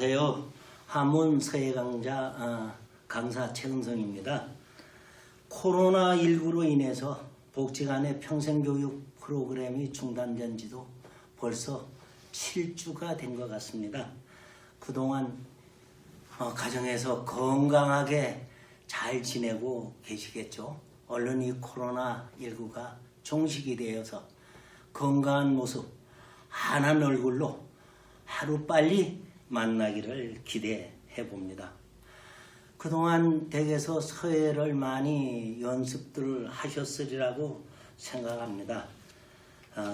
안녕하세요. 한문 서예 강사 최은성입니다. 코로나19로 인해서 복지관의 평생교육 프로그램이 중단된 지도 벌써 7주가 된 것 같습니다. 그동안 가정에서 건강하게 잘 지내고 계시겠죠. 얼른 이 코로나19가 종식이 되어서 건강한 모습, 환한 얼굴로 하루빨리 만나기를 기대해 봅니다. 그동안 댁에서 서예를 많이 연습들을 하셨으리라고 생각합니다.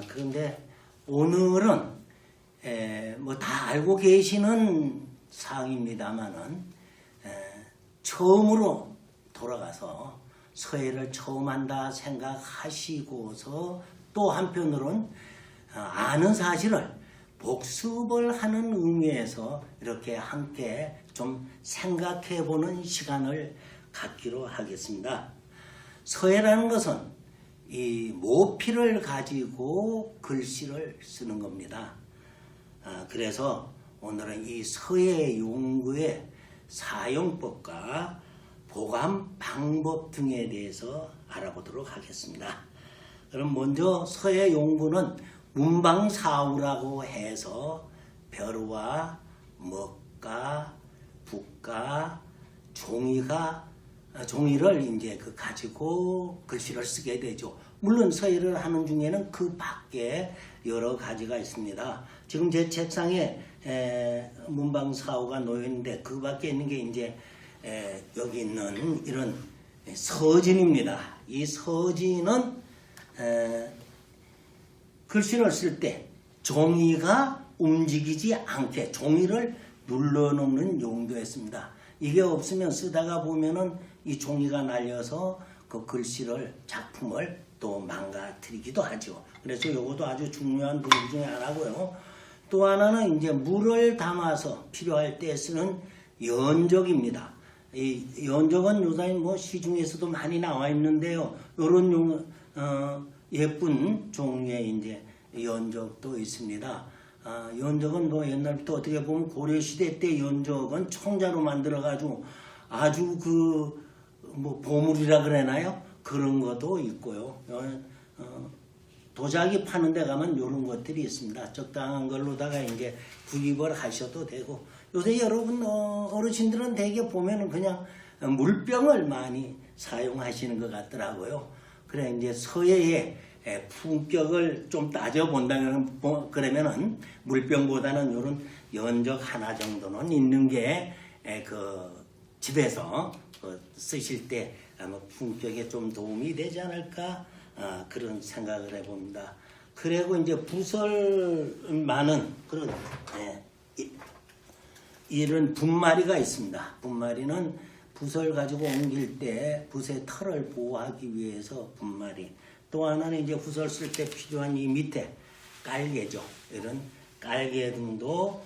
그런데 오늘은 뭐 다 알고 계시는 사항입니다만은 처음으로 돌아가서 서예를 처음 한다 생각하시고서 또 한편으로는 아는 사실을 복습을 하는 의미에서 이렇게 함께 좀 생각해 보는 시간을 갖기로 하겠습니다. 서예라는 것은 이 모피를 가지고 글씨를 쓰는 겁니다. 그래서 오늘은 이 서예 용구의 사용법과 보관 방법 등에 대해서 알아보도록 하겠습니다. 그럼 먼저 서예 용구는 문방사우라고 해서 벼루와 먹가, 붓가, 종이를 이제 가지고 글씨를 쓰게 되죠. 물론 서예를 하는 중에는 그 밖에 여러 가지가 있습니다. 지금 제 책상에 문방사우가 놓여 있는데 그 밖에 있는 게 이제 여기 있는 이런 서진입니다. 이 서진은 글씨를 쓸 때 종이가 움직이지 않게 종이를 눌러놓는 용도였습니다. 이게 없으면 쓰다가 보면은 이 종이가 날려서 그 글씨를 작품을 또 망가뜨리기도 하죠. 그래서 이것도 아주 중요한 도구 중에 하나고요. 또 하나는 이제 물을 담아서 필요할 때 쓰는 연적입니다. 이 연적은 요새 뭐 시중에서도 많이 나와 있는데요. 이런 예쁜 종류의 이제 연적도 있습니다. 연적은 뭐 옛날부터 어떻게 보면 고려시대 때 연적은 청자로 만들어가지고 아주 뭐 보물이라 그러나요? 그런 것도 있고요. 도자기 파는 데 가면 이런 것들이 있습니다. 적당한 걸로다가 이제 구입을 하셔도 되고 요새 여러분 어르신들은 대개 보면은 그냥 물병을 많이 사용하시는 것 같더라고요. 그래 이제 서예의 품격을 좀 따져본다면 그러면은 물병보다는 이런 연적 하나 정도는 있는 게 집에서 쓰실 때 아마 품격에 좀 도움이 되지 않을까 그런 생각을 해봅니다. 그리고 이제 부설 많은 그런 이런 분마리가 있습니다. 분마리는 붓을 가지고 옮길 때 붓의 털을 보호하기 위해서 분마리. 또 하나는 이제 붓을 쓸 때 필요한 이 밑에 깔개죠. 이런 깔개 등도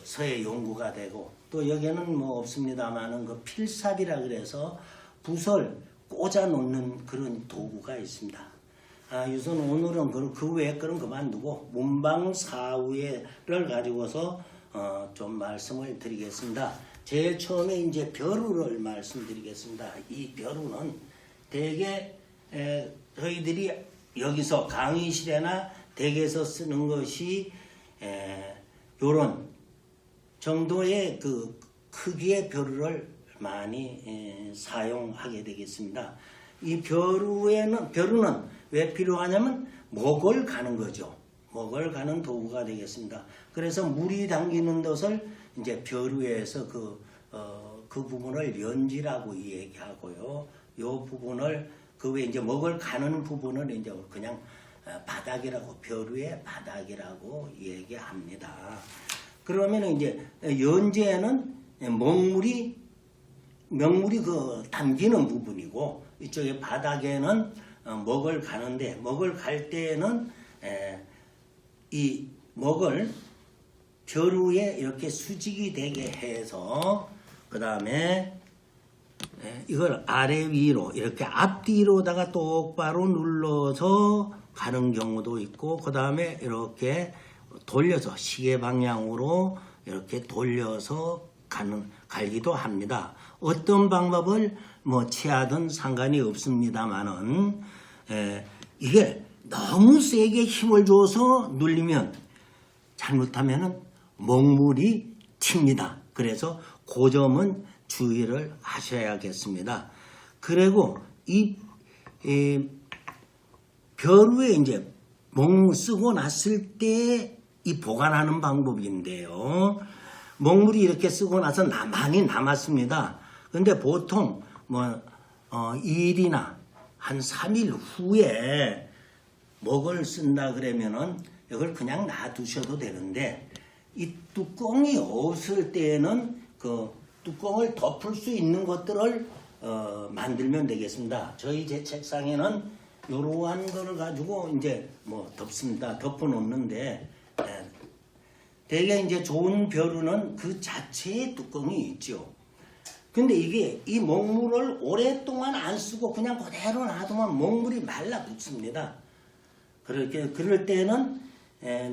서예 용구가 되고 또 여기에는 뭐 없습니다만은 그 필삽이라 그래서 붓을 꽂아 놓는 그런 도구가 있습니다. 우선 오늘은 그 외의 거는 그만두고 문방사우를 가지고서 좀 말씀을 드리겠습니다. 제일 처음에 이제 벼루를 말씀드리겠습니다. 이 벼루는 대개 저희들이 여기서 강의실이나 댁에서 쓰는 것이 요런 정도의 그 크기의 벼루를 많이 사용하게 되겠습니다. 이 벼루는 왜 필요하냐면 목을 가는 거죠. 목을 가는 도구가 되겠습니다. 그래서 물이 담기는 것을 이제 벼루에서 그 부분을 연지라고 얘기하고요. 요 부분을 그 외에 이제 먹을 가는 부분을 이제 그냥 바닥이라고 벼루의 바닥이라고 얘기합니다. 그러면 이제 연제는 먹물이 담기는 부분이고 이쪽에 바닥에는 먹을 가는데 먹을 갈 때는 이 먹을 벼루에 이렇게 수직이 되게 해서 그 다음에 이걸 아래 위로 이렇게 앞뒤로다가 똑바로 눌러서 가는 경우도 있고 그 다음에 이렇게 돌려서 시계 방향으로 이렇게 돌려서 갈기도 합니다. 어떤 방법을 뭐 취하든 상관이 없습니다만은 이게 너무 세게 힘을 줘서 눌리면 잘못하면은 먹물이 튑니다. 그래서 그 점은 주의를 하셔야겠습니다. 그리고 이 벼루에 이제 먹물 쓰고 났을 때 이 보관하는 방법인데요. 먹물이 이렇게 쓰고 나서 많이 남았습니다. 근데 보통 뭐 2일이나 한 3일 후에 먹을 쓴다 그러면은 이걸 그냥 놔두셔도 되는데 이 뚜껑이 없을 때에는 그 뚜껑을 덮을 수 있는 것들을 만들면 되겠습니다. 제 책상에는 이러한 거를 가지고 이제 뭐 덮습니다. 덮어 놓는데 되게 이제 좋은 벼루는 그 자체의 뚜껑이 있죠. 근데 이게 이 먹물을 오랫동안 안 쓰고 그냥 그대로 놔두면 먹물이 말라 붙습니다. 그럴 때는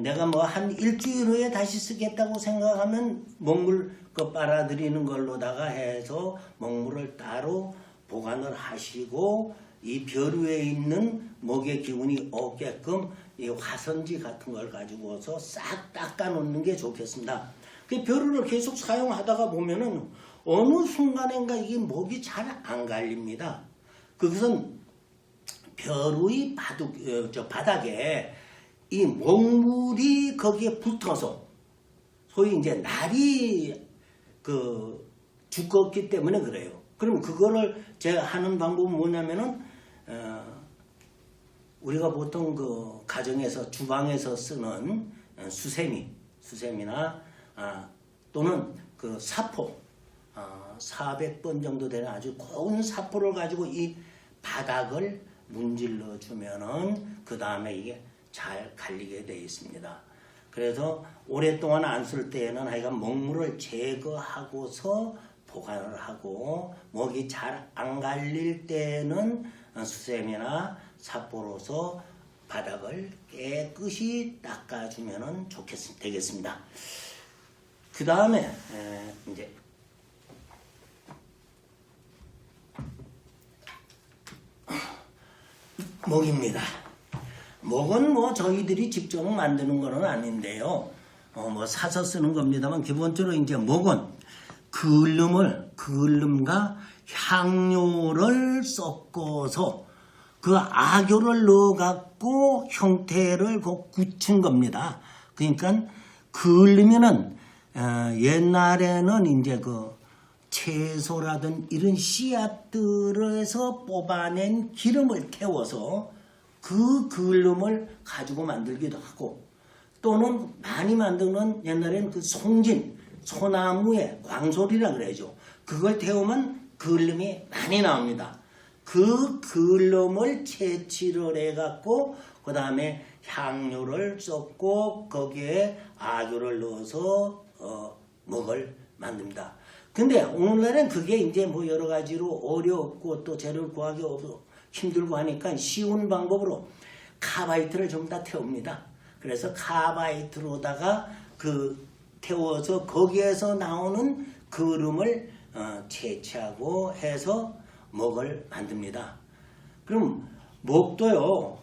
내가 뭐 한 일주일 후에 다시 쓰겠다고 생각하면 먹물 그 빨아들이는 걸로다가 해서 먹물을 따로 보관을 하시고 이 벼루에 있는 먹의 기운이 없게끔 이 화선지 같은 걸 가지고서 싹 닦아 놓는 게 좋겠습니다. 그 벼루를 계속 사용하다가 보면은 어느 순간인가 이게 먹이 잘 안 갈립니다. 그것은 벼루의 바닥에 이 먹물이 거기에 붙어서 소위 이제 날이 두껍기 때문에 그래요. 그럼 그거를 제가 하는 방법은 뭐냐면은 우리가 보통 그 가정에서 주방에서 쓰는 수세미나 또는 그 사포 400번 정도 되는 아주 고운 사포를 가지고 이 바닥을 문질러 주면은 그 다음에 이게 잘 갈리게 되어 있습니다. 그래서 오랫동안 안 쓸 때에는 하여간 먹물을 제거하고서 보관을 하고 먹이 잘 안 갈릴 때는 수세미나 사포로서 바닥을 깨끗이 닦아주면 되겠습니다. 그 다음에 이제 먹입니다. 먹은 뭐 저희들이 직접 만드는 거는 아닌데요. 뭐 사서 쓰는 겁니다만 기본적으로 이제 먹은 그을름과 향료를 섞어서 그 아교를 넣어갖고 형태를 굳힌 겁니다. 그러니까 그을름에는 옛날에는 이제 그 채소라든 이런 씨앗들에서 뽑아낸 기름을 태워서 그 그을름을 가지고 만들기도 하고 또는 많이 만드는 옛날에는 그 소나무의 광솔이라 그래야죠. 그걸 태우면 그을름이 많이 나옵니다. 그 그을름을 채취를 해갖고 그 다음에 향료를 섞고 거기에 아교를 넣어서 먹을 만듭니다. 근데 오늘날은 그게 이제 뭐 여러 가지로 어렵고 또 재료를 구하기 힘들고 하니까 쉬운 방법으로 카바이트를 좀 다 태웁니다. 그래서 카바이트로다가 태워서 거기에서 나오는 그름을 채취하고 해서 먹을 만듭니다. 그럼 먹도요.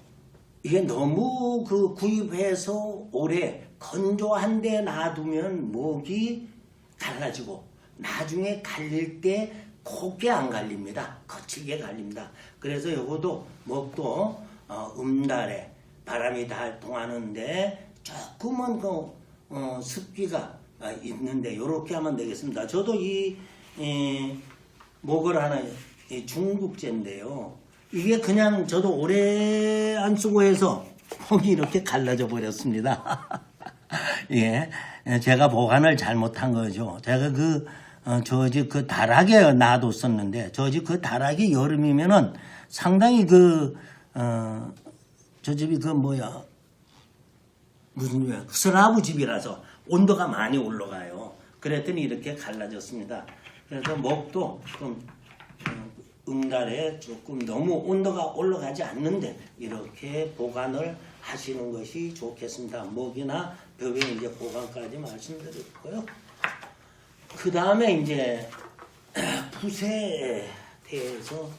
이게 너무 구입해서 오래 건조한 데 놔두면 목이 갈라지고 나중에 갈릴 때 곱게 안 갈립니다. 거칠게 갈립니다. 그래서 요것도 먹도 음달에 바람이 잘 통하는데 조금은 습기가 있는데 이렇게 하면 되겠습니다. 저도 이 목을 하나 중국제인데요. 이게 그냥 저도 오래 안 쓰고 해서 목이 이렇게 갈라져 버렸습니다. 예, 제가 보관을 잘못한 거죠. 제가 저 집 그 다락에 놔뒀었는데 저 집 그 다락이 여름이면은 상당히 저 집이 무슨 슬라브 집이라서 온도가 많이 올라가요. 그랬더니 이렇게 갈라졌습니다. 그래서 목도 좀 응달에 조금 너무 온도가 올라가지 않는데 이렇게 보관을 하시는 것이 좋겠습니다. 목이나 벽에 이제 보관까지 말씀드렸고요. 그 다음에 이제 붓에 대해서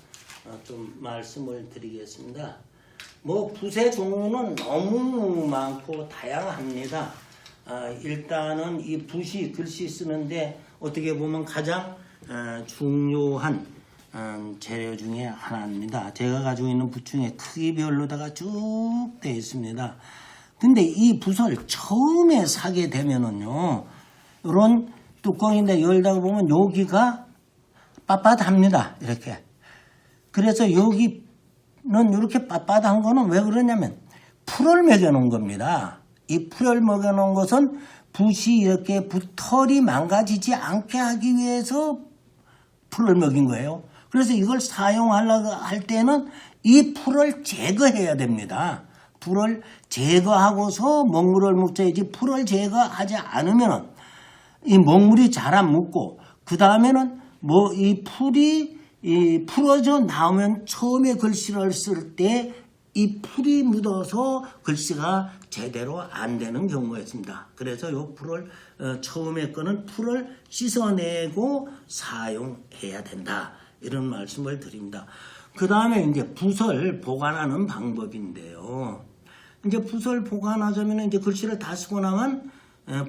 좀 말씀을 드리겠습니다. 뭐 붓의 종류는 너무 많고 다양합니다. 일단은 이 붓이 글씨 쓰는데 어떻게 보면 가장 중요한 재료 중에 하나입니다. 제가 가지고 있는 붓 중에 크기별로다가 쭉 되어 있습니다. 근데 이 붓을 처음에 사게 되면은요, 이런 뚜껑인데 열다가 보면 여기가 빳빳합니다. 이렇게. 그래서 여기는 이렇게 빳빳한 거는 왜 그러냐면 풀을 먹여 놓은 겁니다. 이 풀을 먹여 놓은 것은 붓이 이렇게 붓털이 망가지지 않게 하기 위해서 풀을 먹인 거예요. 그래서 이걸 사용하려고 할 때는 이 풀을 제거해야 됩니다. 풀을 제거하고서 먹물을 묻혀야지, 풀을 제거하지 않으면 이 먹물이 잘 안 묻고, 그 다음에는 뭐 이 풀이 풀어져 나오면 처음에 글씨를 쓸 때 이 풀이 묻어서 글씨가 제대로 안 되는 경우가 있습니다. 그래서 이 풀을 처음에 거는 풀을 씻어내고 사용해야 된다. 이런 말씀을 드립니다. 그 다음에 이제 붓을 보관하는 방법인데요. 이제 붓을 보관하자면 이제 글씨를 다 쓰고 나면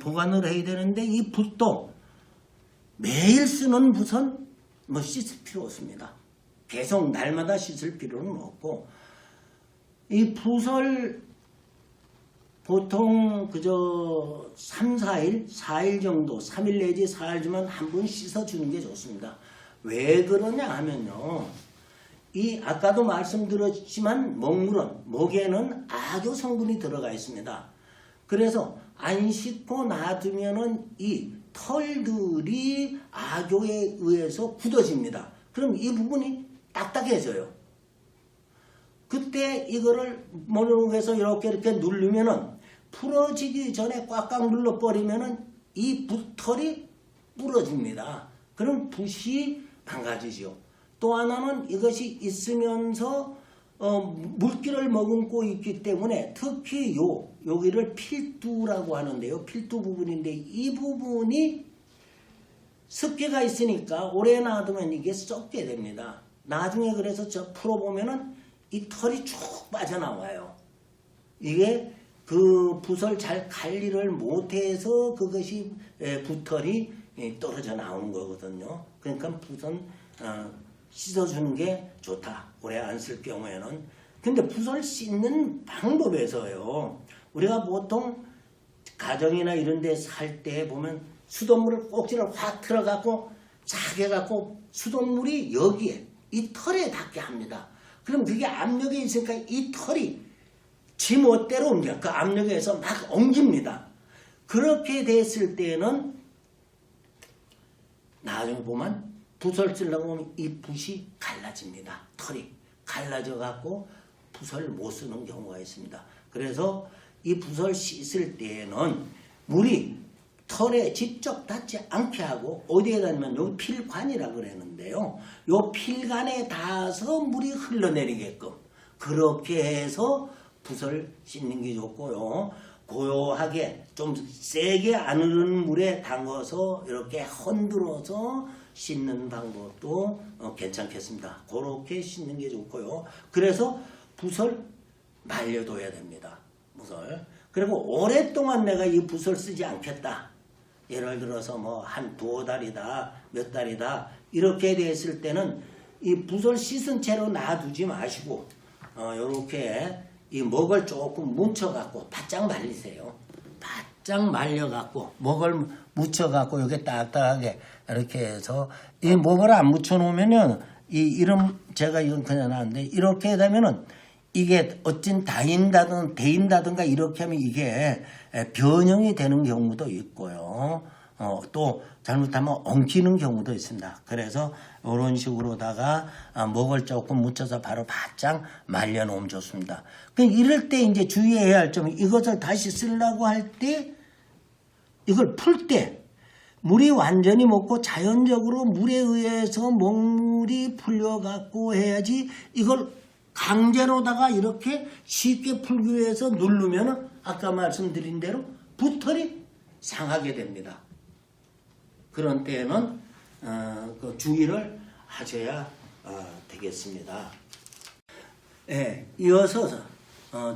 보관을 해야 되는데, 이 붓도 매일 쓰는 붓은 뭐 씻을 필요 없습니다. 계속 날마다 씻을 필요는 없고, 이 붓을 보통 그저 3, 4일, 4일 정도, 3일 내지 4일 주면 한 번 씻어주는 게 좋습니다. 왜 그러냐 하면요, 이 아까도 말씀드렸지만 먹물은, 먹에는 악교 성분이 들어가 있습니다. 그래서 안 씻고 놔두면은 이 털들이 악교에 의해서 굳어집니다. 그럼 이 부분이 딱딱해져요. 그때 이거를 모르겠어 이렇게 누르면은 풀어지기 전에 꽉꽉 눌러버리면은 이 붓털이 부러집니다. 그럼 붓이 망가지죠. 또 하나는 이것이 있으면서 물기를 머금고 있기 때문에 특히 여기를 필두라고 하는데요. 필두 부분인데 이 부분이 습기가 있으니까 오래 놔두면 이게 썩게 됩니다. 나중에 그래서 저 풀어보면은 이 털이 쭉 빠져나와요. 이게 그 붓을 잘 관리를 못해서 그것이 붓털이 떨어져 나온 거거든요. 그러니까 붓은 씻어주는 게 좋다. 오래 안 쓸 경우에는. 근데 붓을 씻는 방법에서요, 우리가 보통 가정이나 이런 데 살 때 보면 수돗물을 꼭지를 확 틀어갖고 쫙 해갖고 수돗물이 여기에 이 털에 닿게 합니다. 그럼 그게 압력이 있으니까 이 털이 지 멋대로 옮겨. 그 압력에서 막 옮깁니다. 그렇게 됐을 때는 나중에 보면 붓을 쓰려고 하면 이 붓이 갈라집니다. 털이 갈라져 갖고 붓을 못 쓰는 경우가 있습니다. 그래서 이 붓을 씻을 때는 물이 털에 직접 닿지 않게 하고, 어디에 닿으면 여기 필관이라고 그랬는데요. 요 필관에 닿아서 물이 흘러내리게끔 그렇게 해서 붓을 씻는 게 좋고요. 고요하게 좀 세게 안 흐르는 물에 담궈서 이렇게 흔들어서 씻는 방법도 괜찮겠습니다. 그렇게 씻는 게 좋고요. 그래서 붓을 말려둬야 됩니다. 붓을. 그리고 오랫동안 내가 이 붓을 쓰지 않겠다. 예를 들어서 뭐 한 2달이다, 몇 달이다 이렇게 됐을 때는 이 붓을 씻은 채로 놔두지 마시고 요렇게 이 먹을 조금 묻혀갖고 바짝 말리세요. 바짝 말려갖고 먹을 묻혀갖고 여기 딱딱하게 이렇게 해서, 이 먹을 안 묻혀놓으면은 이 이름 제가 이건 그냥 나왔는데, 이렇게 되면은 이게 어찐 데인다든가 이렇게 하면 이게 변형이 되는 경우도 있고요. 또 잘못하면 엉키는 경우도 있습니다. 그래서 이런 식으로다가 먹을 조금 묻혀서 바로 바짝 말려놓으면 좋습니다. 이럴 때 이제 주의해야 할 점은, 이것을 다시 쓰려고 할 때 이걸 풀 때 물이 완전히 먹고 자연적으로 물에 의해서 먹물이 풀려갖고 해야지, 이걸 강제로다가 이렇게 쉽게 풀기 위해서 누르면 아까 말씀드린 대로 붓털이 상하게 됩니다. 그런 때에는 그 주의를 하셔야 되겠습니다. 네, 이어서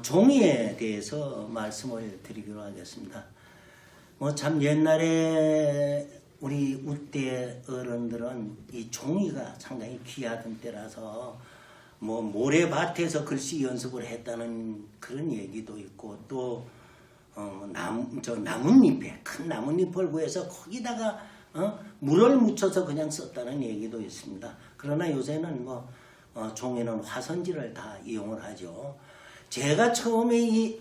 종이에 대해서 말씀을 드리기로 하겠습니다. 뭐 참 옛날에 우리 우대 어른들은 이 종이가 상당히 귀하던 때라서 뭐 모래밭에서 글씨 연습을 했다는 그런 얘기도 있고 또 나뭇잎에 큰 나뭇잎을 구해서 거기다가 물을 묻혀서 그냥 썼다는 얘기도 있습니다. 그러나 요새는 뭐 종이는 화선지를 다 이용을 하죠. 제가 처음에 이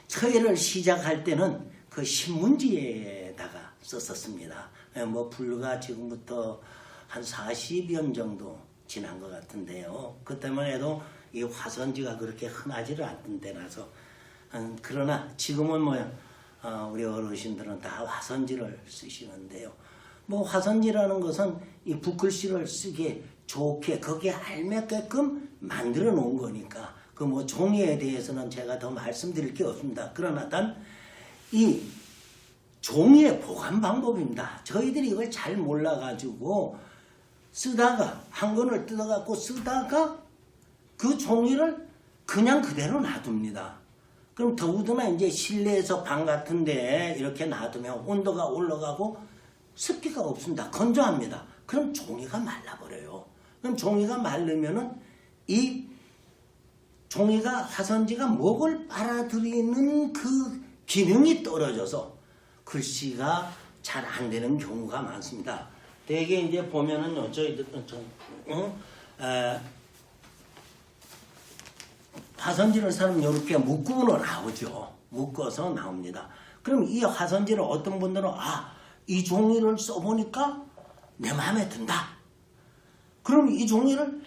서예를 시작할 때는 그 신문지에다가 썼었습니다. 뭐 불과 지금부터 한 40년 정도 지난 것 같은데요. 그때만 해도 이 화선지가 그렇게 흔하지를 않던 때라서 그러나 지금은 우리 어르신들은 다 화선지를 쓰시는데요. 뭐 화선지라는 것은 이 붓글씨를 쓰기 좋게 거기에 알맞게끔 만들어 놓은 거니까 그 뭐 종이에 대해서는 제가 더 말씀드릴 게 없습니다. 그러나 단 이 종이의 보관 방법입니다. 저희들이 이걸 잘 몰라가지고 쓰다가 한 권을 뜯어갖고 쓰다가 그 종이를 그냥 그대로 놔둡니다. 그럼 더구나 이제 실내에서 방 같은데 이렇게 놔두면 온도가 올라가고 습기가 없습니다. 건조합니다. 그럼 종이가 말라버려요. 그럼 종이가 마르면은 이 종이가 화선지가 목을 빨아들이는 그 기능이 떨어져서 글씨가 잘 안 되는 경우가 많습니다. 대개 이제 보면은요, 화선지를 사면 이렇게 묶음으로 나오죠. 묶어서 나옵니다. 그럼 이 화선지를 어떤 분들은 이 종이를 써보니까 내 마음에 든다. 그럼 이 종이를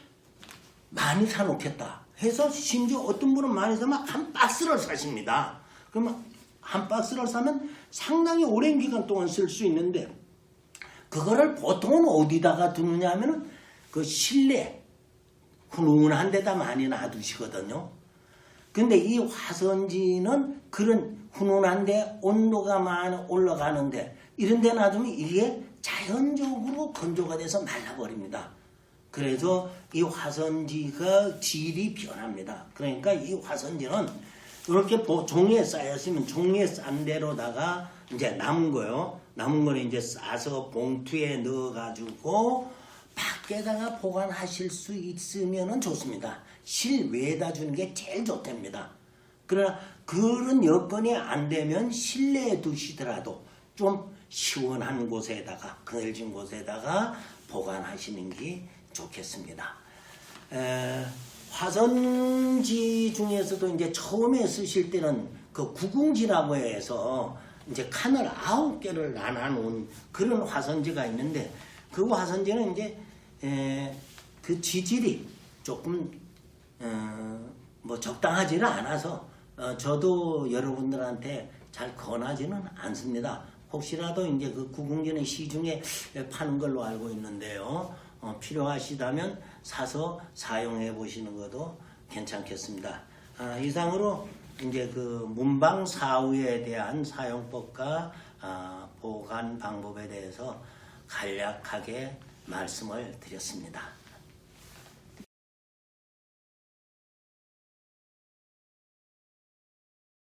많이 사놓겠다 해서 심지어 어떤 분은 많이 사면 한 박스를 사십니다. 그러면 한 박스를 사면 상당히 오랜 기간 동안 쓸 수 있는데 그거를 보통은 어디다가 두느냐 하면은 그 실내 훈훈한 데다 많이 놔두시거든요. 근데 이 화선지는 그런 훈훈한데 온도가 많이 올라가는데 이런 데 놔두면 이게 자연적으로 건조가 돼서 말라버립니다. 그래서 이 화선지가 질이 변합니다. 그러니까 이 화선지는 이렇게 종이에 쌓였으면 종이에 싼 데로다가 이제 남은 거요. 남은 거는 이제 싸서 봉투에 넣어가지고 밖에다가 보관하실 수 있으면 좋습니다. 실외에다 주는 게 제일 좋답니다. 그러나 그런 여건이 안 되면 실내에 두시더라도 좀 시원한 곳에다가 그늘진 곳에다가 보관하시는 게 좋겠습니다. 화선지 중에서도 이제 처음에 쓰실 때는 그 구궁지라고 해서 이제 칸을 9개를 나눠놓은 그런 화선지가 있는데 그 화선지는 이제 그 지질이 조금 뭐 적당하지는 않아서 저도 여러분들한테 잘 권하지는 않습니다. 혹시라도 이제 그 구궁지는 시중에 파는 걸로 알고 있는데요. 필요하시다면 사서 사용해 보시는 것도 괜찮겠습니다. 이상으로 이제 그 문방 사후에 대한 사용법과 보관 방법에 대해서 간략하게 말씀을 드렸습니다.